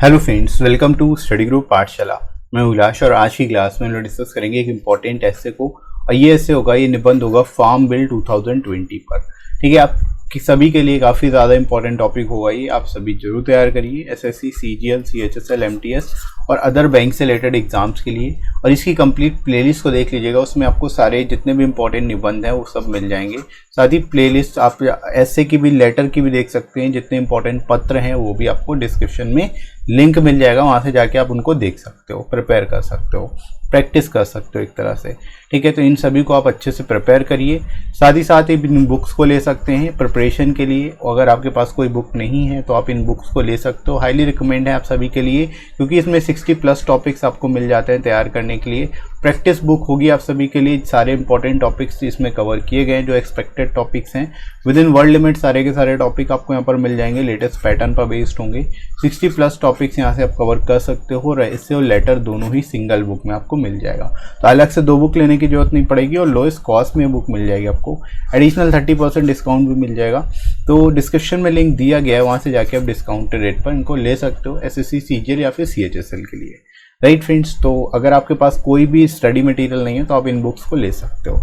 Hello friends, welcome to study group Pathshala. मैं उल्लास और आज की क्लास में हम लोग डिस्कस करेंगे एक इम्पॉर्टेंट ऐसे को। और ये ऐसे होगा, ये निबंध होगा फार्म बिल 2020 पर। ठीक है, आप सभी के लिए काफ़ी ज़्यादा इंपॉर्टेंट टॉपिक होगा ये। आप सभी जरूर तैयार करिए एसएससी, सीजीएल, सीएचएसएल, एमटीएस और अदर बैंक से रिलेटेड एग्जाम्स के लिए। और इसकी कंप्लीट प्लेलिस्ट को देख लीजिएगा, उसमें आपको सारे जितने भी इंपॉर्टेंट निबंध हैं वो सब मिल जाएंगे। साथ ही प्लेलिस्ट आप ऐसे की भी, लेटर की भी देख सकते हैं। जितने इंपॉर्टेंट पत्र हैं वो भी आपको डिस्क्रिप्शन में लिंक मिल जाएगा, वहाँ से जाके आप उनको देख सकते हो, प्रिपेयर कर सकते हो, प्रैक्टिस कर सकते हो एक तरह से। ठीक है, तो इन सभी को आप अच्छे से प्रिपेयर करिए। साथ ही इन बुक्स को ले सकते हैं प्रिपरेशन के लिए। अगर आपके पास कोई बुक नहीं है तो आप इन बुक्स को ले सकते हो। हाईली रिकमेंड है आप सभी के लिए, क्योंकि इसमें 60+ टॉपिक्स आपको मिल जाते हैं तैयार करने के लिए। प्रैक्टिस बुक होगी आप सभी के लिए। सारे इंपॉर्टेंट टॉपिक्स इसमें कवर किए गए हैं, जो एक्सपेक्टेड टॉपिक्स हैं विद इन वर्ल्ड लिमिट। सारे के सारे टॉपिक आपको यहाँ पर मिल जाएंगे, लेटेस्ट पैटर्न पर बेस्ड होंगे। 60+ टॉपिक्स यहाँ से आप कवर कर सकते हो। इससे और लेटर दोनों ही सिंगल बुक में आपको मिल जाएगा, तो अलग से 2 बुक लेने की जरूरत नहीं पड़ेगी और लोएस्ट कॉस्ट में बुक मिल जाएगी आपको। एडिशनल 30% डिस्काउंट भी मिल जाएगा। तो डिस्क्रिप्शन में लिंक दिया गया है, वहाँ से जाके आप डिस्काउंटेड रेट पर इनको ले सकते हो एसएससी, सीजीएल या फिर सीएचएसएल के लिए। राइट फ्रेंड्स, तो अगर आपके पास कोई भी स्टडी मटेरियल नहीं है तो आप इन बुक्स को ले सकते हो।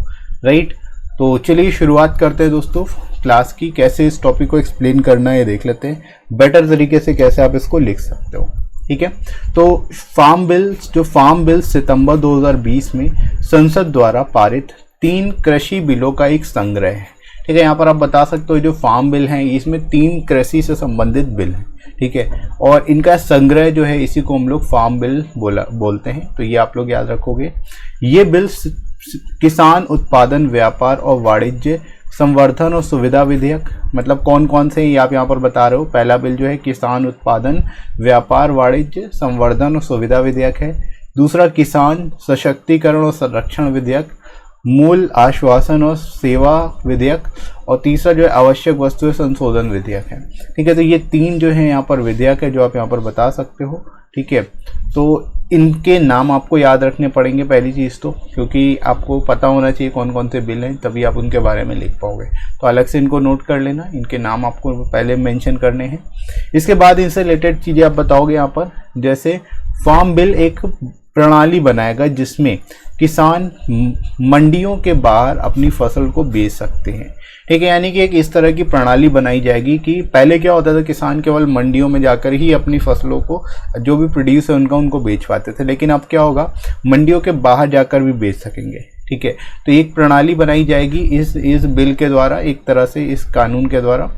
राइट, तो चलिए शुरुआत करते हैं दोस्तों क्लास की। कैसे इस टॉपिक को एक्सप्लेन करना है ये देख लेते हैं, बेटर तरीके से कैसे आप इसको लिख सकते हो। ठीक है, तो फार्म बिल सितंबर 2020 में संसद द्वारा पारित 3 कृषि बिलों का एक संग्रह है। ठीक है, यहाँ पर आप बता सकते हो जो फार्म बिल हैं इसमें 3 कृषि से संबंधित बिल हैं। ठीक है, और इनका संग्रह जो है इसी को हम लोग फार्म बिल बोलते हैं। तो ये आप लोग याद रखोगे। ये बिल किसान उत्पादन, व्यापार और वाणिज्य संवर्धन और सुविधा विधेयक, मतलब कौन कौन से ये आप यहाँ पर बता रहे हो। पहला बिल जो है किसान उत्पादन, व्यापार, वाणिज्य संवर्धन और सुविधा विधेयक है। दूसरा किसान सशक्तिकरण और संरक्षण विधेयक, मूल आश्वासन और सेवा विधेयक, और तीसरा जो है आवश्यक वस्तुएं संशोधन विधेयक है। ठीक है, तो ये 3 जो है यहाँ पर विधेयक है जो आप यहाँ पर बता सकते हो। ठीक है, तो इनके नाम आपको याद रखने पड़ेंगे पहली चीज़ तो, क्योंकि आपको पता होना चाहिए कौन कौन से बिल हैं, तभी आप उनके बारे में लिख पाओगे। तो अलग से इनको नोट कर लेना, इनके नाम आपको पहले मेंशन करने हैं। इसके बाद इनसे रिलेटेड चीज़ें आप बताओगे यहाँ पर। जैसे फार्म बिल एक प्रणाली बनाएगा जिसमें किसान मंडियों के बाहर अपनी फसल को बेच सकते हैं। ठीक है, यानी कि एक इस तरह की प्रणाली बनाई जाएगी कि पहले क्या होता था, किसान केवल मंडियों में जाकर ही अपनी फसलों को, जो भी प्रोड्यूस है उनको बेच पाते थे। लेकिन अब क्या होगा, मंडियों के बाहर जाकर भी बेच सकेंगे। ठीक है, तो एक प्रणाली बनाई जाएगी इस बिल के द्वारा, एक तरह से इस कानून के द्वारा।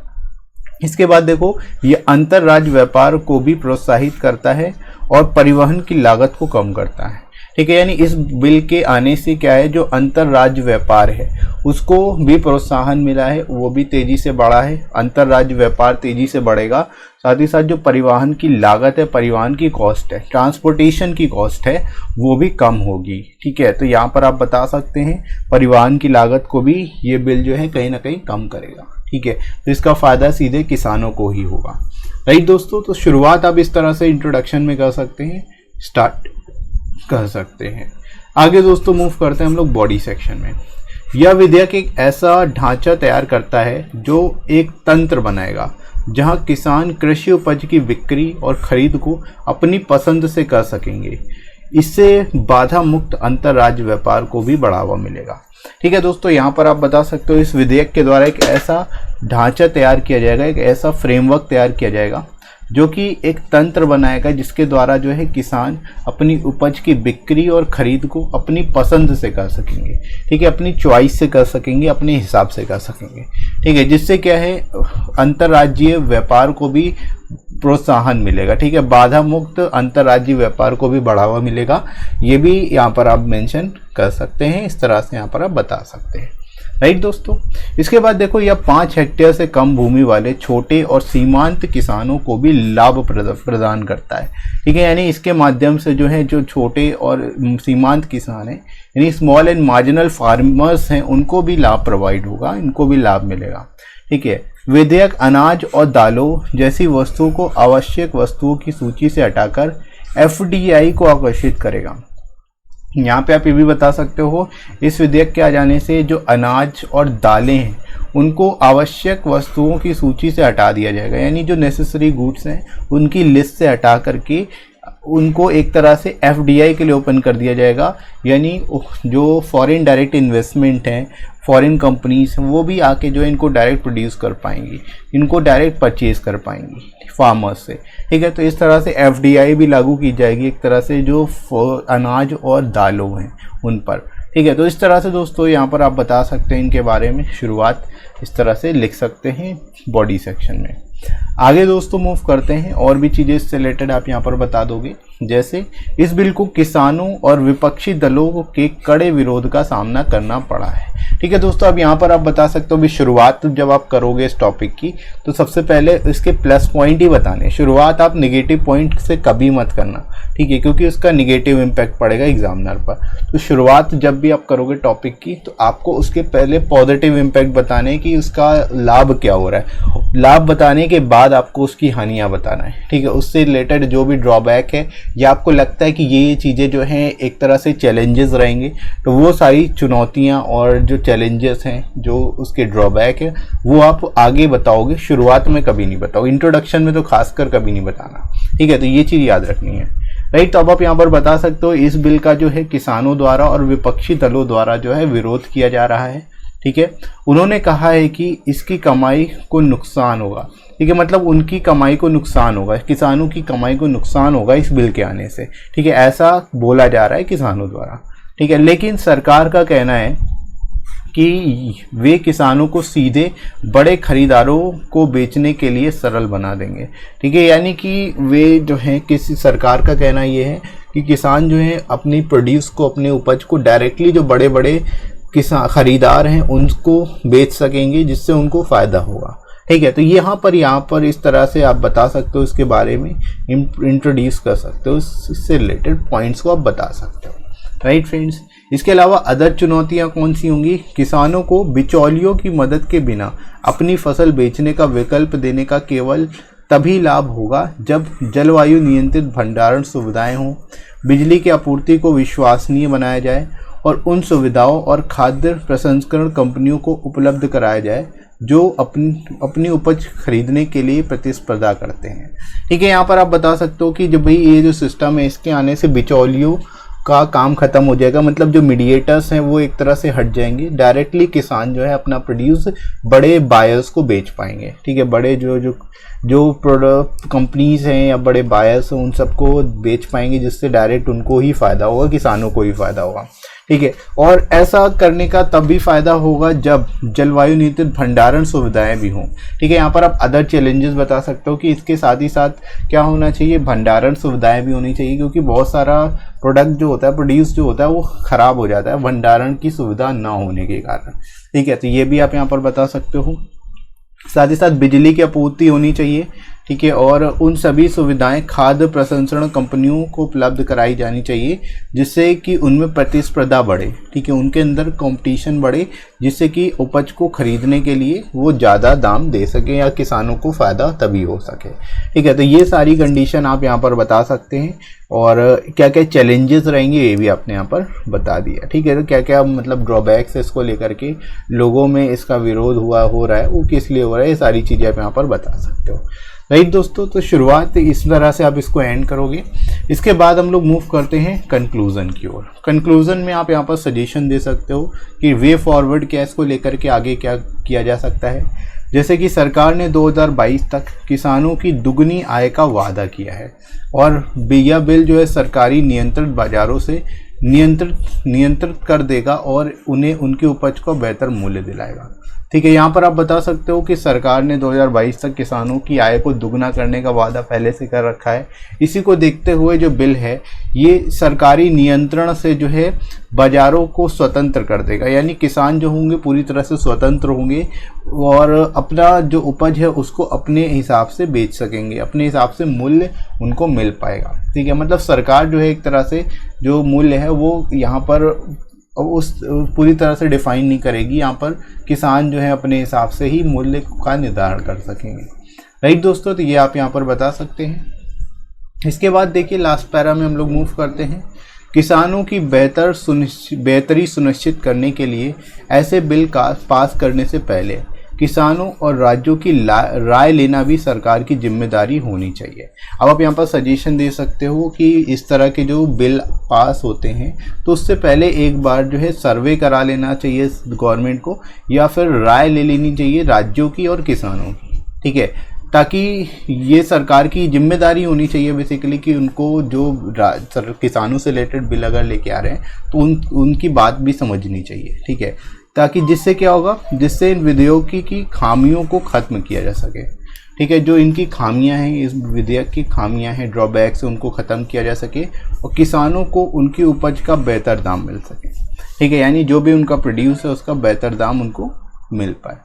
इसके बाद देखो, ये अंतर्राज्य व्यापार को भी प्रोत्साहित करता है और परिवहन की लागत को कम करता है। ठीक है, यानी इस बिल के आने से क्या है, जो अंतर्राज्य व्यापार है उसको भी प्रोत्साहन मिला है, वो भी तेजी से बढ़ा है। अंतर्राज्य व्यापार तेजी से बढ़ेगा। साथ ही साथ जो परिवहन की लागत है, परिवहन की कॉस्ट है, ट्रांसपोर्टेशन की कॉस्ट है, वो भी कम होगी। ठीक है, तो यहाँ पर आप बता सकते हैं परिवहन की लागत को भी ये बिल जो है कहीं ना कहीं कम करेगा। ठीक है, तो इसका फायदा सीधे किसानों को ही होगा। राइट दोस्तों, तो शुरुआत आप इस तरह से इंट्रोडक्शन में कर सकते हैं, स्टार्ट कर सकते हैं। आगे दोस्तों मूव करते हैं हम लोग बॉडी सेक्शन में। यह विधेयक एक ऐसा ढांचा तैयार करता है जो एक तंत्र बनाएगा जहां किसान कृषि उपज की बिक्री और खरीद को अपनी पसंद से कर सकेंगे। इससे बाधा मुक्त अंतर्राज्य व्यापार को भी बढ़ावा मिलेगा। ठीक है दोस्तों, यहाँ पर आप बता सकते हो इस विधेयक के द्वारा एक ऐसा ढांचा तैयार किया जाएगा, एक ऐसा फ्रेमवर्क तैयार किया जाएगा जो कि एक तंत्र बनाएगा जिसके द्वारा जो है किसान अपनी उपज की बिक्री और खरीद को अपनी पसंद से कर सकेंगे। ठीक है, अपनी चॉइस से कर सकेंगे, अपने हिसाब से कर सकेंगे। ठीक है, जिससे क्या है, अंतर्राज्यीय व्यापार को भी प्रोत्साहन मिलेगा। ठीक है, बाधा मुक्त अंतर्राज्यीय व्यापार को भी बढ़ावा मिलेगा। ये भी यहाँ पर आप मेंशन कर सकते हैं, इस तरह से यहाँ पर आप बता सकते हैं। राइट दोस्तों, इसके बाद देखो, यह 5 हेक्टेयर से कम भूमि वाले छोटे और सीमांत किसानों को भी लाभ प्रदान करता है। ठीक है, यानी इसके माध्यम से जो है, जो छोटे और सीमांत किसान हैं, यानी स्मॉल एंड मार्जिनल फार्मर्स हैं, उनको भी लाभ प्रोवाइड होगा, इनको भी लाभ मिलेगा। ठीक है, विधेयक अनाज और दालों जैसी वस्तुओं को आवश्यक वस्तुओं की सूची से हटाकर एफडीआई को आकर्षित करेगा। यहाँ पे आप ये भी बता सकते हो, इस विधेयक के आ जाने से जो अनाज और दालें हैं उनको आवश्यक वस्तुओं की सूची से हटा दिया जाएगा, यानी जो नेसेसरी गुड्स हैं उनकी लिस्ट से हटा करके उनको एक तरह से एफडीआई के लिए ओपन कर दिया जाएगा, यानी जो फॉरेन डायरेक्ट इन्वेस्टमेंट हैं, फॉरेन कंपनीज हैं, वो भी आके जो इनको डायरेक्ट प्रोड्यूस कर पाएंगी, इनको डायरेक्ट परचेज कर पाएंगी फार्मर्स से। ठीक है, तो इस तरह से एफडीआई भी लागू की जाएगी एक तरह से जो अनाज और दालों हैं उन पर। ठीक है, तो इस तरह से दोस्तों यहाँ पर आप बता सकते हैं इनके बारे में, शुरुआत इस तरह से लिख सकते हैं बॉडी सेक्शन में। आगे दोस्तों मूव करते हैं, और भी चीज़ें इससे रिलेटेड आप यहाँ पर बता दोगे। जैसे इस बिल को किसानों और विपक्षी दलों के कड़े विरोध का सामना करना पड़ा है। ठीक है दोस्तों, अब यहाँ पर आप बता सकते हो भी शुरुआत जब आप करोगे इस टॉपिक की तो सबसे पहले इसके प्लस पॉइंट ही बताने। शुरुआत आप नेगेटिव पॉइंट से कभी मत करना, ठीक है, क्योंकि उसका नेगेटिव इम्पैक्ट पड़ेगा एग्जामिनर पर। तो शुरुआत जब भी आप करोगे टॉपिक की तो आपको उसके पहले पॉजिटिव इम्पैक्ट बताने कि उसका लाभ क्या हो रहा है, लाभ बताने के बाद आपको उसकी हानियाँ बताना है। ठीक है, उससे रिलेटेड जो भी ड्रॉबैक है या आपको लगता है कि ये चीज़ें जो हैं एक तरह से चैलेंजेस रहेंगे, तो वो सारी चुनौतियाँ और जो चैलेंजेस हैं, जो उसके ड्रॉबैक है, वो आप आगे बताओगे, शुरुआत में कभी नहीं बताओगे, इंट्रोडक्शन में तो खासकर कभी नहीं बताना। ठीक है, तो ये चीज़ याद रखनी है। राइट, तो अब आप यहाँ पर बता सकते हो इस बिल का जो है किसानों द्वारा और विपक्षी दलों द्वारा जो है विरोध किया जा रहा है। ठीक है, उन्होंने कहा है कि इसकी कमाई को नुकसान होगा। ठीक है, मतलब उनकी कमाई को नुकसान होगा, किसानों की कमाई को नुकसान होगा इस बिल के आने से। ठीक है, ऐसा बोला जा रहा है किसानों द्वारा। ठीक है, लेकिन सरकार का कहना है कि वे किसानों को सीधे बड़े खरीदारों को बेचने के लिए सरल बना देंगे। ठीक है, यानी कि वे जो हैं, किसी सरकार का कहना ये है कि किसान जो है अपनी प्रोड्यूस को, अपने उपज को डायरेक्टली जो बड़े बड़े किसान खरीदार हैं उनको बेच सकेंगे, जिससे उनको फ़ायदा होगा। ठीक है, तो यहाँ पर इस तरह से आप बता सकते हो, इसके बारे में इंट्रोड्यूस कर सकते हो, इससे रिलेटेड पॉइंट्स को आप बता सकते हो। राइट फ्रेंड्स, इसके अलावा अदर चुनौतियाँ कौन सी होंगी? किसानों को बिचौलियों की मदद के बिना अपनी फसल बेचने का विकल्प देने का केवल तभी लाभ होगा जब जलवायु नियंत्रित भंडारण सुविधाएं हों, बिजली की आपूर्ति को विश्वसनीय बनाया जाए और उन सुविधाओं और खाद्य प्रसंस्करण कंपनियों को उपलब्ध कराया जाए जो अपनी उपज खरीदने के लिए प्रतिस्पर्धा करते हैं। ठीक है, यहाँ पर आप बता सकते हो कि जब भाई ये जो सिस्टम है इसके आने से बिचौलियों का काम खत्म हो जाएगा, मतलब जो मीडिएटर्स हैं वो एक तरह से हट जाएंगे, डायरेक्टली किसान जो है अपना प्रोड्यूस बड़े बायर्स को बेच पाएंगे। ठीक है, बड़े जो प्रोडक्ट कंपनीज हैं या बड़े बायर्स हैं उन सबको बेच पाएंगे, जिससे डायरेक्ट उनको ही फ़ायदा होगा, किसानों को ही फ़ायदा होगा। ठीक है, और ऐसा करने का तब भी फ़ायदा होगा जब जलवायु नियंत्रित भंडारण सुविधाएं भी हों। ठीक है, यहाँ पर आप अदर चैलेंजेस बता सकते हो कि इसके साथ ही साथ क्या होना चाहिए, भंडारण सुविधाएं भी होनी चाहिए, क्योंकि बहुत सारा प्रोडक्ट जो होता है, प्रोड्यूस जो होता है, वो ख़राब हो जाता है भंडारण की सुविधा ना होने के कारण। ठीक है, तो ये भी आप यहाँ पर बता सकते हो। साथ ही साथ बिजली की आपूर्ति होनी चाहिए। ठीक है, और उन सभी सुविधाएं खाद्य प्रसंस्करण कंपनियों को उपलब्ध कराई जानी चाहिए, जिससे कि उनमें प्रतिस्पर्धा बढ़े। ठीक है, उनके अंदर कंपटीशन बढ़े, जिससे कि उपज को खरीदने के लिए वो ज़्यादा दाम दे सके या किसानों को फ़ायदा तभी हो सके। ठीक है, तो ये सारी कंडीशन आप यहाँ पर बता सकते हैं, और क्या क्या चैलेंजेस रहेंगे ये भी आपने यहाँ पर बता दिया। ठीक है, तो क्या क्या मतलब ड्रॉबैक्स है इसको लेकर के, लोगों में इसका विरोध हो रहा है, वो किस लिए हो रहा है, ये सारी चीज़ें आप यहाँ पर बता सकते हो। राइट दोस्तों, तो शुरुआत इस तरह से आप इसको एंड करोगे। इसके बाद हम लोग मूव करते हैं कंक्लूज़न की ओर। कंक्लूज़न में आप यहाँ पर सजेशन दे सकते हो कि वे फॉरवर्ड क्या इसको लेकर के आगे क्या किया जा सकता है। जैसे कि सरकार ने 2022 तक किसानों की दुगनी आय का वादा किया है, और यह बिल जो है सरकारी नियंत्रित बाज़ारों से नियंत्रित कर देगा और उन्हें उनकी उपज को बेहतर मूल्य दिलाएगा। ठीक है, यहाँ पर आप बता सकते हो कि सरकार ने 2022 तक किसानों की आय को दुगना करने का वादा पहले से कर रखा है। इसी को देखते हुए जो बिल है ये सरकारी नियंत्रण से जो है बाज़ारों को स्वतंत्र कर देगा, यानी किसान जो होंगे पूरी तरह से स्वतंत्र होंगे और अपना जो उपज है उसको अपने हिसाब से बेच सकेंगे, अपने हिसाब से मूल्य उनको मिल पाएगा। ठीक है, मतलब सरकार जो है एक तरह से जो मूल्य है वो यहाँ पर उस पूरी तरह से डिफाइन नहीं करेगी, यहाँ पर किसान जो है अपने हिसाब से ही मूल्य का निर्धारण कर सकेंगे। राइट दोस्तों, तो ये आप यहाँ पर बता सकते हैं। इसके बाद देखिए लास्ट पैरा में हम लोग मूव करते हैं। किसानों की बेहतरी सुनिश्चित करने के लिए ऐसे बिल का पास करने से पहले किसानों और राज्यों की राय लेना भी सरकार की जिम्मेदारी होनी चाहिए। अब आप यहाँ पर सजेशन दे सकते हो कि इस तरह के जो बिल पास होते हैं तो उससे पहले एक बार जो है सर्वे करा लेना चाहिए गवर्नमेंट को, या फिर राय ले लेनी चाहिए राज्यों की और किसानों की, ठीक है, ताकि ये सरकार की जिम्मेदारी होनी चाहिए बेसिकली कि उनको जो किसानों से रिलेटेड बिल अगर लेके आ रहे हैं तो उनकी बात भी समझनी चाहिए, ठीक है, ताकि जिससे क्या होगा, जिससे इन विधेयक की खामियों को ख़त्म किया जा सके, ठीक है, जो इनकी खामियां हैं, इस विधेयक की खामियां हैं, ड्रॉबैक्स, उनको ख़त्म किया जा सके और किसानों को उनकी उपज का बेहतर दाम मिल सके, ठीक है, यानी जो भी उनका प्रोड्यूस है उसका बेहतर दाम उनको मिल पाए,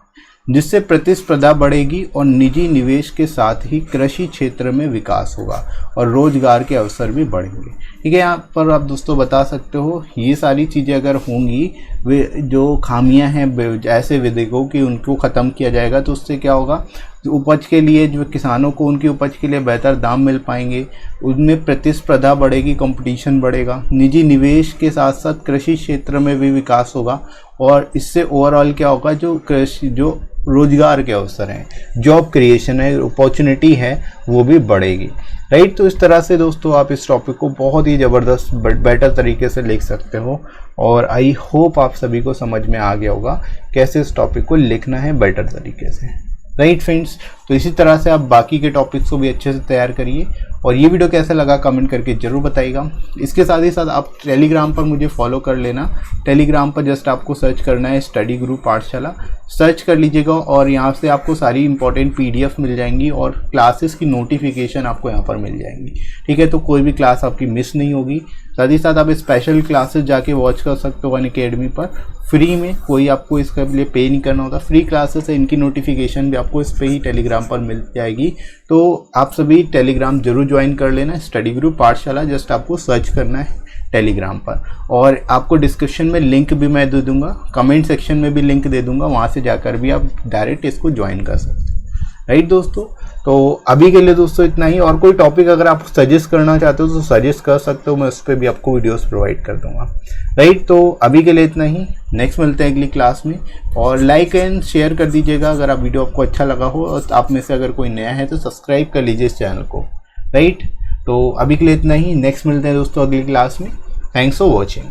जिससे प्रतिस्पर्धा बढ़ेगी और निजी निवेश के साथ ही कृषि क्षेत्र में विकास होगा और रोजगार के अवसर भी बढ़ेंगे, ठीक है। यहाँ पर आप दोस्तों बता सकते हो ये सारी चीज़ें अगर होंगी, वे जो खामियां हैं ऐसे विधेयकों की उनको ख़त्म किया जाएगा तो उससे क्या होगा, उपज के लिए जो किसानों को उनकी उपज के लिए बेहतर दाम मिल पाएंगे, उनमें प्रतिस्पर्धा बढ़ेगी, कंपटीशन बढ़ेगा, निजी निवेश के साथ साथ कृषि क्षेत्र में भी विकास होगा और इससे ओवरऑल क्या होगा, जो रोजगार के अवसर हैं, जॉब क्रिएशन है, अपॉर्चुनिटी है, वो भी बढ़ेगी, राइट। तो इस तरह से दोस्तों आप इस टॉपिक को बहुत ही ज़बरदस्त बेटर तरीके से लिख सकते हो और आई होप आप सभी को समझ में आ गया होगा कैसे इस टॉपिक को लिखना है बेटर तरीके से, राइट फ्रेंड्स। तो इसी तरह से आप बाकी के टॉपिक्स को भी अच्छे से तैयार करिए और ये वीडियो कैसा लगा कमेंट करके ज़रूर बताइएगा। इसके साथ ही साथ आप टेलीग्राम पर मुझे फॉलो कर लेना। टेलीग्राम पर जस्ट आपको सर्च करना है स्टडी गुरु पाठशाला, सर्च कर लीजिएगा और यहाँ से आपको सारी इंपॉर्टेंट PDF मिल जाएंगी और क्लासेस की नोटिफिकेशन आपको यहाँ पर मिल जाएंगी, ठीक है, तो कोई भी क्लास आपकी मिस नहीं होगी। साथ ही साथ आप स्पेशल क्लासेस जाके वॉच कर सकते हो अनअकैडमी पर फ्री में, कोई आपको इसके लिए पे नहीं करना होता, फ्री क्लासेस है, इनकी नोटिफिकेशन भी आपको इस पे ही टेलीग्राम पर मिल जाएगी। तो आप सभी टेलीग्राम जरूर ज्वाइन कर लेना, स्टडी गुरु पाठशाला, जस्ट आपको सर्च करना है टेलीग्राम पर और आपको डिस्क्रिप्शन में लिंक भी मैं दे दूंगा, कमेंट सेक्शन में भी लिंक दे दूंगा, वहाँ से जाकर भी आप डायरेक्ट इसको ज्वाइन कर सकते हैं, राइट दोस्तों। तो अभी के लिए दोस्तों इतना ही, और कोई टॉपिक अगर आप सजेस्ट करना चाहते हो तो सजेस्ट कर सकते हो, मैं उस पर भी आपको वीडियोस प्रोवाइड कर दूंगा, राइट। तो अभी के लिए इतना ही, नेक्स्ट मिलते हैं अगली क्लास में और लाइक एंड शेयर कर दीजिएगा अगर आप वीडियो आपको अच्छा लगा हो और आप में से अगर कोई नया है तो सब्सक्राइब कर लीजिए इस चैनल को, राइट। तो अभी के लिए इतना ही, नेक्स्ट मिलते हैं दोस्तों अगली क्लास में। Thanks for watching.